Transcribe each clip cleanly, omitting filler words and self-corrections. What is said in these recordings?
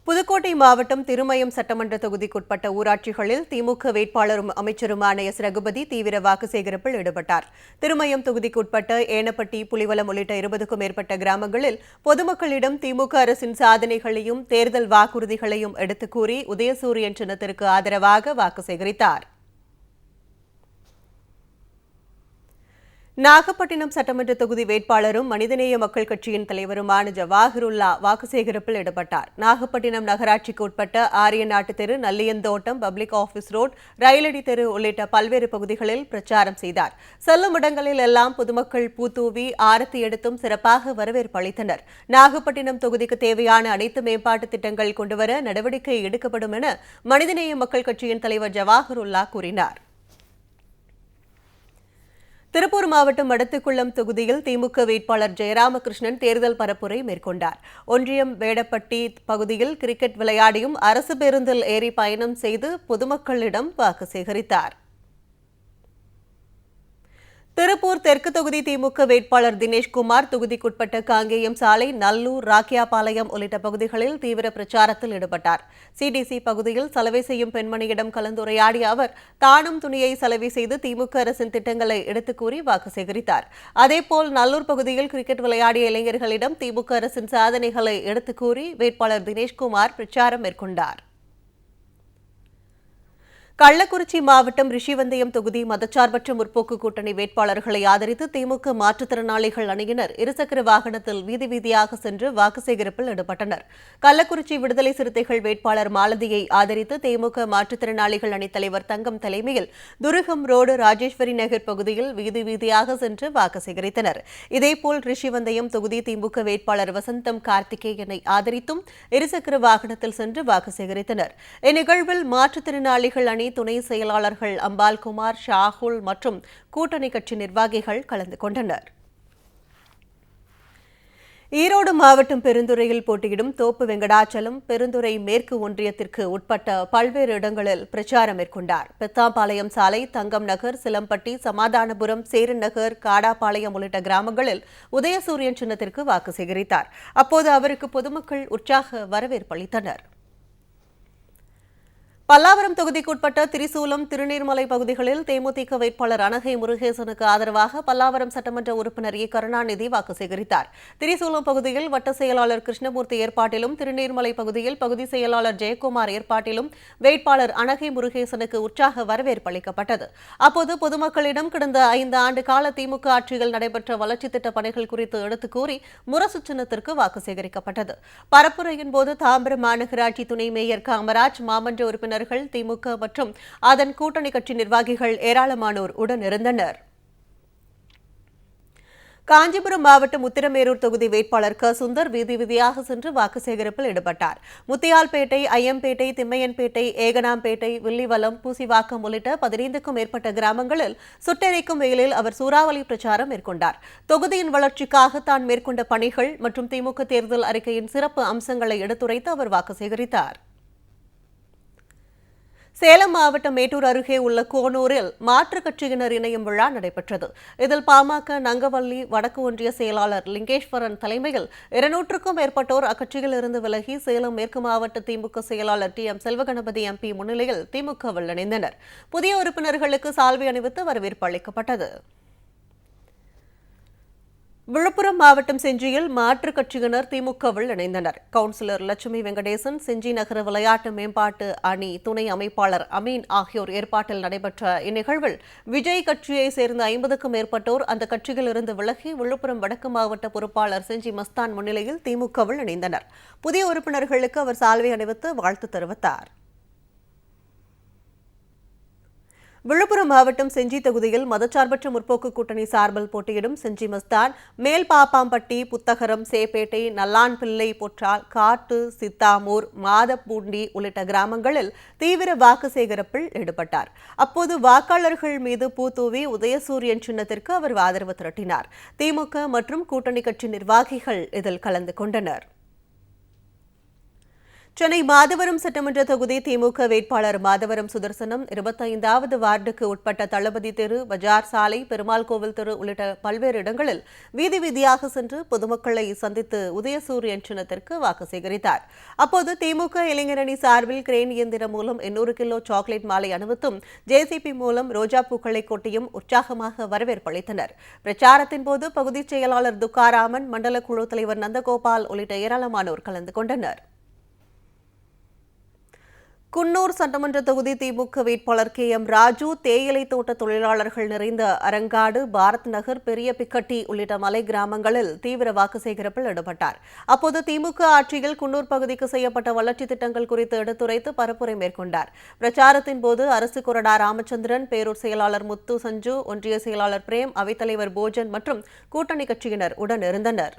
புதுக்கோட்டை மாவட்டம் திருமயம் சட்டமன்ற தொகுதிக்குட்பட்ட ஊராட்சிகளில் திமுக வேட்பாளரும் அமைச்சருமான எஸ் ரகுபதி தீவிர வாக்கு சேகரிப்பில் ஈடுபட்டார். திருமயம் தொகுதிக்குட்பட்ட ஏனப்பட்டி, புலிவலம் உள்ளிட்ட 20க்கும் மேற்பட்ட கிராமங்களில் பொதுமக்களிடம் திமுக அரசின் சாதனைகளையும் தேர்தல் வாக்குறுதிகளையும் எடுத்துக் கூறி உதயசூரியன் சின்னத்திற்கு ஆதரவாக வாக்கு சேகரித்தார். நாகப்பட்டினம் சட்டமன்ற தொகுதி வேட்பாளரும் மனிதநேய மக்கள் கட்சியின் தலைவருமான ஜவாஹிருல்லா வாக்கு சேகரிப்பில் ஈடுபட்டார். நாகப்பட்டினம் நகராட்சிக்கு உட்பட்ட ஆரியநாட்டு தெரு, நல்லியந்தோட்டம், பப்ளிக் ஆபீஸ் ரோட், ரயிலடி தெரு உள்ளிட்ட பல்வேறு பகுதிகளில் பிரச்சாரம் செய்தார். செல்லும் இடங்களில் எல்லாம் பொதுமக்கள் பூத்தூவி ஆரத்தி எடுத்தும் சிறப்பாக வரவேற்பு அளித்தனர். நாகப்பட்டினம் தொகுதிக்கு தேவையான அனைத்து மேம்பாட்டு திட்டங்கள் கொண்டுவர நடவடிக்கை எடுக்கப்படும் என மனிதநேய மக்கள் கட்சியின் தலைவர் ஜவாஹிருல்லா கூறினார். திருப்பூர் மாவட்டம் மடத்துக்குளம் தொகுதியில் திமுக வேட்பாளர் ஜெயராமகிருஷ்ணன் தேர்தல் பரப்புரை மேற்கொண்டார். ஒன்றியம் வேடப்பட்டி பகுதியில் கிரிக்கெட் விளையாடியும் அரசு பேருந்தில் ஏறி பயணம் செய்து பொதுமக்களிடம் வாக்கு சேகரித்தார். திருப்பூர் தெற்கு தொகுதி திமுக வேட்பாளர் தினேஷ்குமார் தொகுதிக்குட்பட்ட காங்கேயம் சாலை, நல்லூர், ராக்கியாபாளையம் உள்ளிட்ட பகுதிகளில் தீவிர பிரச்சாரத்தில் ஈடுபட்டார். சிடிசி பகுதியில் சலவை செய்யும் பெண்மணியிடம் கலந்துரையாடிய அவர் தானும் துணியை சலவை செய்து திமுக அரசின் திட்டங்களை எடுத்துக் கூறி வாக்கு சேகரித்தார். அதேபோல் நல்லூர் பகுதியில் கிரிக்கெட் விளையாடிய இளைஞர்களிடம் திமுக அரசின் சாதனைகளை எடுத்துக் கூறி வேட்பாளர் தினேஷ்குமார் பிரச்சாரம் மேற்கொண்டார். கள்ளக்குறிச்சி மாவட்டம் ரிஷிவந்தயம் தொகுதி மதச்சார்பற்ற முற்போக்கு கூட்டணி வேட்பாளர்களை ஆதரித்து திமுக மாற்றுத்திறனாளிகள் அணியினர் இருசக்கர வாகனத்தில் வீதி வீதியாக சென்று வாக்கு சேகரிப்பில் ஈடுபட்டனர். கள்ளக்குறிச்சி விடுதலை சிறுத்தைகள் வேட்பாளர் மாலதியை ஆதரித்து திமுக மாற்றுத்திறனாளிகள் அணித் தலைவர் தங்கம் தலைமையில் துருகம் ரோடு, ராஜேஸ்வரி நகர் பகுதியில் வீதி வீதியாக சென்று வாக்கு சேகரித்தனர். இதேபோல் ரிஷிவந்தயம் தொகுதி திமுக வேட்பாளர் வசந்தம் கார்த்திகேயனை ஆதரித்தும் இருசக்கர வாகனத்தில் சென்று வாக்கு சேகரித்தனர். இந்நிகழ்வில் மாற்றுத்திறனாளிகள் அணி துணை செயலாளர்கள் அம்பால்குமார், ஷாகுல் மற்றும் கூட்டணி கட்சி நிர்வாகிகள் கலந்து கொண்டனர். ஈரோடு மாவட்டம் பெருந்துறையில் போட்டியிடும் தோப்பு வெங்கடாச்சலம் பெருந்துறை மேற்கு ஒன்றியத்திற்கு உட்பட்ட பல்வேறு இடங்களில் பிரச்சாரம் மேற்கொண்டார். பெத்தாம்பாளையம் சாலை, தங்கம் நகர், சிலம்பட்டி, சமாதானபுரம், சேரன் நகர், காடாபாளையம் உள்ளிட்ட கிராமங்களில் உதயசூரியன் சின்னத்திற்கு வாக்கு சேகரித்தார். அப்போது அவருக்கு பொதுமக்கள் உற்சாக வரவேற்பு அளித்தனர். பல்லாவரம் தொகுதிக்குட்பட்ட திரிசூலம், திருநீர்மலை பகுதிகளில் தேமுதிக வேட்பாளர் அனகை முருகேசனுக்கு ஆதரவாக பல்லாவரம் சட்டமன்ற உறுப்பினர் ஏ கருணாநிதி வாக்கு சேகரித்தார். திரிசூலம் பகுதியில் வட்ட செயலாளர் கிருஷ்ணமூர்த்தி ஏற்பாட்டிலும், திருநீர்மலை பகுதியில் பகுதி செயலாளர் ஜெயக்குமார் ஏற்பாட்டிலும் வேட்பாளர் அனகை முருகேசனுக்கு உற்சாக வரவேற்பு அளிக்கப்பட்டது. அப்போது பொதுமக்களிடம் கடந்த 5 ஆண்டு கால திமுக ஆட்சியில் நடைபெற்ற வளர்ச்சித் திட்டப் பணிகள் குறித்து எடுத்துக் கூறி முரசு சின்னத்திற்கு வாக்கு சேகரிக்கப்பட்டது. பரப்புரையின் போது தாம்பரம் மாநகராட்சி துணை மேயர் காமராஜ், மாமன்ற உறுப்பினர் திமுக மற்றும் அதன் கூட்டணி கட்சி நிர்வாகிகள் ஏராளமானோர் உடனிருந்தனர். காஞ்சிபுரம் மாவட்டம் உத்திரமேரூர் தொகுதி வேட்பாளர் க. சுந்தர் வீதி வீதியாக சென்று வாக்கு சேகரிப்பில் ஈடுபட்டார். முத்தியால்பேட்டை, ஐயம்பேட்டை, திம்மையன்பேட்டை, ஏகனாம்பேட்டை, வில்லிவலம், பூசிவாக்கம் உள்ளிட்ட 15க்கும் மேற்பட்ட கிராமங்களில் சுட்டெரிக்கும் வெயிலில் அவர் சூறாவளி பிரச்சாரம் மேற்கொண்டார். தொகுதியின் வளர்ச்சிக்காக தான் மேற்கொண்ட பணிகள் மற்றும் திமுக தேர்தல் அறிக்கையின் சிறப்பு அம்சங்களை எடுத்துரைத்து அவர் வாக்கு சேகரித்தார். சேலம் மாவட்டம் மேட்டூர் அருகே உள்ள கோனூரில் மாற்றுக் கட்சியினர் இணையும் விழா நடைபெற்றது. இதில் பாமக நங்கவள்ளி வடக்கு ஒன்றிய செயலாளர் லிங்கேஸ்வரன் தலைமையில் 200க்கும் மேற்பட்டோர் அக்கட்சியிலிருந்து விலகி சேலம் மேற்கு மாவட்ட திமுக செயலாளர் டி. எம். செல்வகணபதி எம்பி முன்னிலையில் திமுகவில் இணைந்தனர். புதிய உறுப்பினர்களுக்கு சால்வை அணிவித்து வரவேற்பு அளிக்கப்பட்டது. விழுப்புரம் மாவட்டம் செஞ்சியில் மாற்றுக் கட்சியினர் திமுகவில் இணைந்தனர். கவுன்சிலர் லட்சுமி வெங்கடேசன், செஞ்சி நகர விளையாட்டு மேம்பாட்டு அணி துணை அமைப்பாளர் அமீன் ஆகியோர் ஏற்பாட்டில் நடைபெற்ற இந்நிகழ்வில் விஜய் கட்சியை சேர்ந்த 50க்கும் மேற்பட்டோர் அந்த கட்சியிலிருந்து விலகி விழுப்புரம் வடக்கு மாவட்ட பொறுப்பாளர் செஞ்சி மஸ்தான் முன்னிலையில் திமுகவில் இணைந்தனர். புதிய உறுப்பினர்களுக்கு அவர் சால்வை அணிவித்து வாழ்த்து தெரிவித்தார். விழுப்புரம் மாவட்டம் செஞ்சி தொகுதியில் மதச்சார்பற்ற முற்போக்கு கூட்டணி சார்பில் போட்டியிடும் செஞ்சி மஸ்தான், மேல் பாப்பாம்பட்டி, புத்தகரம், சேப்பேட்டை, நல்லான்பிள்ளை, பொற்றால், காட்டு, சித்தாமூர், மாதப்பூண்டி உள்ளிட்ட கிராமங்களில் தீவிர வாக்கு சேகரிப்பில் ஈடுபட்டார். அப்போது வாக்காளர்கள் மீது பூத்தூவி உதயசூரியன் சின்னத்திற்கு அவர் ஆதரவு திரட்டினார். திமுக மற்றும் கூட்டணி கட்சி நிர்வாகிகள் இதில் கலந்து கொண்டனர். சென்னை மாதவரம் சட்டமன்ற தொகுதி திமுக வேட்பாளர் மாதவரம் சுதர்சனம் 25வது வார்டுக்கு உட்பட்ட தளபதி தெரு, பஜார் சாலை, பெருமாள் கோவில் தெரு உள்ளிட்ட பல்வேறு இடங்களில் வீதி வீதியாக சென்று பொதுமக்களை சந்தித்து உதயசூரியன் சின்னத்திற்கு வாக்கு சேகரித்தார். அப்போது திமுக இளைஞரணி சார்பில் கிரேன் இயந்திரம் மூலம் 800 கிலோ சாக்லேட் மாலை அணிவித்தும், ஜேசிபி மூலம் ரோஜா பூக்களை கொட்டியும் உற்சாகமாக வரவேற்பு அளித்தனர். பிரச்சாரத்தின் போது பகுதிச் செயலாளர் துக்காராமன், மண்டல குழு தலைவர் நந்தகோபால் உள்ளிட்ட ஏராளமானோர் கலந்து கொண்டனர். குன்னூர் சட்டமன்ற தொகுதி திமுக வேட்பாளர் KM ராஜு தேயிலை தோட்ட தொழிலாளர்கள் நிறைந்த அரங்காடு, பாரத் நகர், பெரிய பிக்கட்டி உள்ளிட்ட மலை கிராமங்களில் தீவிர வாக்கு சேகரிப்பில் ஈடுபட்டார். அப்போது திமுக ஆட்சியில் குன்னூர் பகுதிக்கு செய்யப்பட்ட வளர்ச்சித் திட்டங்கள் குறித்து எடுத்துரைத்து பரப்புரை மேற்கொண்டார். பிரச்சாரத்தின் போது அரசு கொறடா ராமச்சந்திரன், பேரூர் செயலாளர் முத்து சஞ்சு, ஒன்றிய செயலாளர் பிரேம், அவைத்தலைவர் போஜன் மற்றும் கூட்டணி கட்சியினர் உடனிருந்தனர்.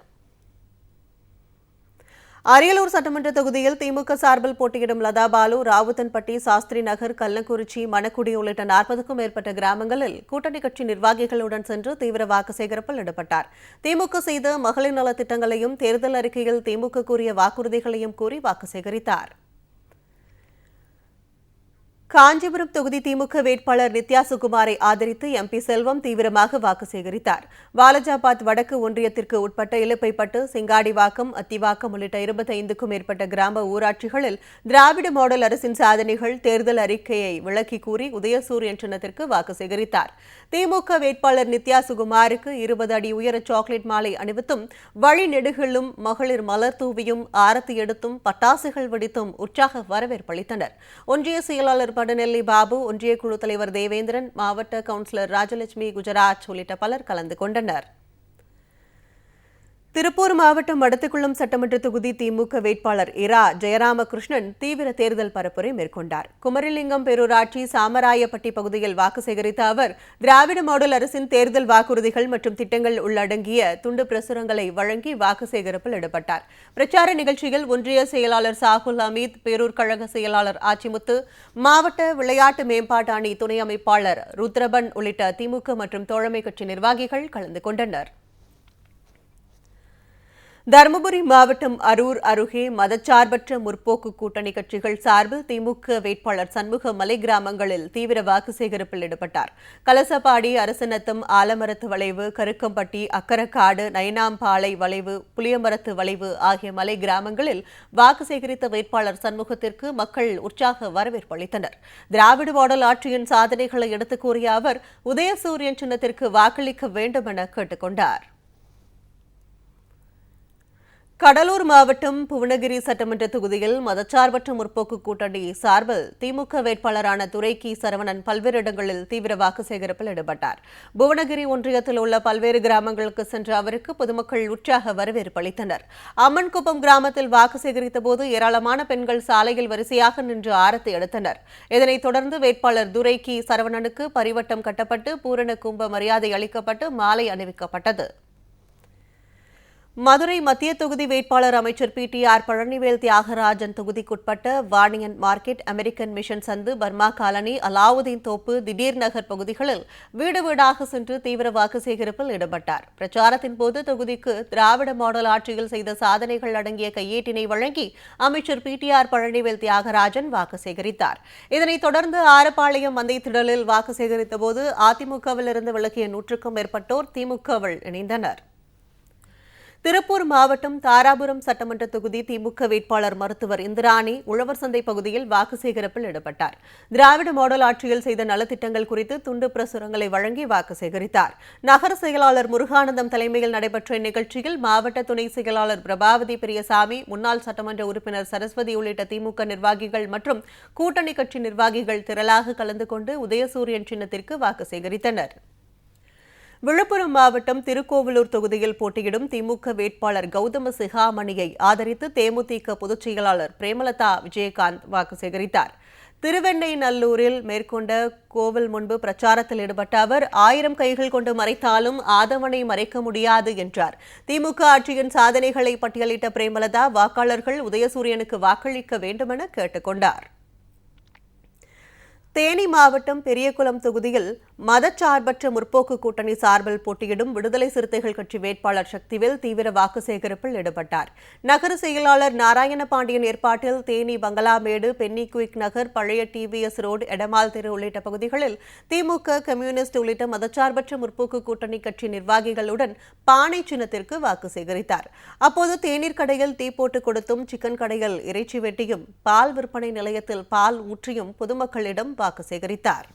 அரியலூர் சட்டமன்ற தொகுதியில் திமுக சார்பில் போட்டியிடும் லதா பாலு, ராவுத்தன்பட்டி, சாஸ்திரி நகர், கல்லக்குறிச்சி, மணக்குடி உள்ளிட்ட 40க்கும் மேற்பட்ட கிராமங்களில் கூட்டணி கட்சி நிர்வாகிகளுடன் சென்று தீவிர வாக்கு சேகரிப்பில் ஈடுபட்டார். திமுக செய்த மகளிர் நலத்திட்டங்களையும், தேர்தல் அறிக்கையில் திமுக கூறிய வாக்குறுதிகளையும் கூறி வாக்கு சேகரித்தார். காஞ்சிபுரம் தொகுதி திமுக வேட்பாளர் நித்யா சுகுமாரை ஆதரித்து MP செல்வம் தீவிரமாக வாக்கு சேகரித்தார். வாலஜாபாத் வடக்கு ஒன்றியத்திற்கு உட்பட்ட இலுப்பைப்பட்டு, சிங்காடிவாக்கம், அத்திவாக்கம் உள்ளிட்ட 25க்கும் மேற்பட்ட கிராம ஊராட்சிகளில் திராவிட மாடல் அரசின் சாதனைகள், தேர்தல் அறிக்கையை விளக்கி கூறி உதயசூரியன் சின்னத்திற்கு வாக்கு சேகரித்தார். திமுக வேட்பாளர் நித்யா சுகுமாருக்கு 20 அடி உயர சாக்லேட் மாலை அணிவித்தும், வழி நெடுகிலும் மகளிர் மலர் தூவியும், ஆரத்தி எடுத்தும், பட்டாசுகள் வெடித்தும் உற்சாக வரவேற்பு அளித்தனர். ஒன்றிய செயலாளர் படநெல்லி பாபு, ஒன்றிய குழு தலைவர் தேவேந்திரன், மாவட்ட கவுன்சிலர் ராஜலட்சுமி குஜராத் உள்ளிட்ட பலர் கலந்து கொண்டனர். திருப்பூர் மாவட்டம் மடத்துக்குளம் சட்டமன்ற தொகுதி திமுக வேட்பாளர் இரா ஜெயராமகிருஷ்ணன் தீவிர தேர்தல் பரப்புரை மேற்கொண்டார். குமரிலிங்கம் பேரூராட்சி சாமராயப்பட்டி பகுதியில் வாக்கு சேகரித்த அவர், திராவிட மாடல் அரசின் தேர்தல் வாக்குறுதிகள் மற்றும் திட்டங்கள் உள்ளடங்கிய துண்டு பிரசுரங்களை வழங்கி வாக்கு சேகரிப்பில் ஈடுபட்டார். பிரச்சார நிகழ்ச்சியில் ஒன்றிய செயலாளர் சாகுல் அமீத், பேரூர் கழக செயலாளர் ஆச்சிமுத்து, மாவட்ட விளையாட்டு மேம்பாட்டு அணி துணை அமைப்பாளர் ருத்ரபன் உள்ளிட்ட திமுக மற்றும் தோழமை கட்சி நிர்வாகிகள் கலந்து கொண்டனர். தருமபுரி மாவட்டம் அரூர் அருகே மதச்சார்பற்ற முற்போக்கு கூட்டணி கட்சிகள் சார்பில் திமுக வேட்பாளர் சண்முக மலை கிராமங்களில் தீவிர வாக்கு சேகரிப்பில் ஈடுபட்டார். கலசப்பாடி, அரசநத்தம், ஆலமரத்து வளைவு, கருக்கம்பட்டி, அக்கரக்காடு, நயனாம்பாளை வளைவு, புளியமரத்து வளைவு ஆகிய மலை கிராமங்களில் வாக்கு சேகரித்த வேட்பாளர் சண்முகத்திற்கு மக்கள் உற்சாக வரவேற்பு அளித்தனர். திராவிட மாடல் ஆட்சியின் சாதனைகளை எடுத்துக் கூறிய அவர், உதயசூரியன் சின்னத்திற்கு வாக்களிக்க வேண்டும் என கேட்டுக் கொண்டார். கடலூர் மாவட்டம் புவனகிரி சட்டமன்ற தொகுதியில் மதச்சார்பற்ற முற்போக்கு கூட்டணி சார்பில் திமுக வேட்பாளரான துரைக்கி சரவணன் பல்வேறு இடங்களில் தீவிர வாக்கு சேகரிப்பில் ஈடுபட்டார். புவனகிரி ஒன்றியத்தில் உள்ள பல்வேறு கிராமங்களுக்கு சென்ற அவருக்கு பொதுமக்கள் உற்சாக வரவேற்பு அளித்தனர். அம்மன்குப்பம் கிராமத்தில் வாக்கு சேகரித்த போது ஏராளமான பெண்கள் சாலையில் வரிசையாக நின்று ஆரத்தி எடுத்தனர். இதனைத் தொடர்ந்து வேட்பாளர் துரைக்கி சரவணனுக்கு பரிவட்டம் கட்டப்பட்டு பூரண கும்ப மரியாதை அளிக்கப்பட்டு மாலை அணிவிக்கப்பட்டது. மதுரை மத்திய தொகுதி வேட்பாளர் அமைச்சர் PTR பழனிவேல் தியாகராஜன் தொகுதிக்குட்பட்ட வாணியன் மார்க்கெட், அமெரிக்கன் மிஷன் சந்து, பர்மா காலனி, அலாவுதீன் தோப்பு, திடீர் நகர் பகுதிகளில் வீடு வீடாக சென்று தீவிர வாக்கு சேகரிப்பில் ஈடுபட்டார். பிரச்சாரத்தின் போது தொகுதிக்கு திராவிட மாடல் ஆட்சியில் செய்த சாதனைகள் அடங்கிய கையேட்டினை வழங்கி அமைச்சர் PTR பழனிவேல் தியாகராஜன் வாக்கு சேகரித்தார். இதனைத் தொடர்ந்து ஆரப்பாளையம் மந்தை திடலில் வாக்கு சேகரித்த போது அதிமுகவில் இருந்து விலகிய 100க்கும் மேற்பட்டோர் திமுகவில் இணைந்தனர். திருப்பூர் மாவட்டம் தாராபுரம் சட்டமன்ற தொகுதி திமுக வேட்பாளர் மருத்துவர் இந்திராணி உழவர் சந்தை பகுதியில் வாக்கு சேகரிப்பில் ஈடுபட்டார். திராவிட மாடல் ஆட்சியில் செய்த நலத்திட்டங்கள் குறித்து துண்டு பிரசுரங்களை வழங்கி வாக்கு சேகரித்தார். நகர செயலாளர் முருகானந்தம் தலைமையில் நடைபெற்ற இந்நிகழ்ச்சியில் மாவட்ட துணை செயலாளர் பிரபாவதி பெரியசாமி, முன்னாள் சட்டமன்ற உறுப்பினர் சரஸ்வதி உள்ளிட்ட திமுக நிர்வாகிகள் மற்றும் கூட்டணி கட்சி நிர்வாகிகள் திரளாக கலந்து கொண்டு உதயசூரியன் சின்னத்திற்கு வாக்கு சேகரித்தனர். விழுப்புரம் மாவட்டம் திருக்கோவிலூர் தொகுதியில் போட்டியிடும் திமுக வேட்பாளர் கௌதம சிகாமணியை ஆதரித்து தேமுதிக பொதுச் செயலாளர் பிரேமலதா விஜயகாந்த் வாக்கு சேகரித்தார். திருவெண்ணைநல்லூரில் மேற்கொண்ட கோவில் முன்பு பிரச்சாரத்தில் ஈடுபட்ட அவர், 1000 கைகள் கொண்டு மறைத்தாலும் ஆதவனை மறைக்க முடியாது என்றார். திமுக ஆட்சியின் சாதனைகளை பட்டியலிட்ட பிரேமலதா வாக்காளர்கள் உதயசூரியனுக்கு வாக்களிக்க வேண்டுமென கேட்டுக் கொண்டார். தேனி மாவட்டம் பெரியகுளம் தொகுதியில் மதச்சார்பற்ற முற்போக்கு கூட்டணி சார்பில் போட்டியிடும் விடுதலை சிறுத்தைகள் கட்சி வேட்பாளர் சக்திவேல் தீவிர வாக்கு சேகரிப்பில் ஈடுபட்டார். நகர செயலாளர் நாராயணபாண்டியன் ஏற்பாட்டில் தேனி பங்களாமேடு, பென்னிகுயிக் நகர், பழைய டிவிஎஸ் ரோடு, எடமால் தெரு உள்ளிட்ட பகுதிகளில் திமுக, கம்யூனிஸ்ட் உள்ளிட்ட மதச்சார்பற்ற முற்போக்கு கூட்டணி கட்சி நிர்வாகிகளுடன் பானை சின்னத்திற்கு வாக்கு சேகரித்தார். அப்போது தேநீர் கடையில் டீ போட்டு கொடுத்தும், சிக்கன் கடையில் இறைச்சி வெட்டியும், பால் விற்பனை நிலையத்தில் பால் ஊற்றியும் பொதுமக்களிடம் வாக்கு சேகரித்தார்.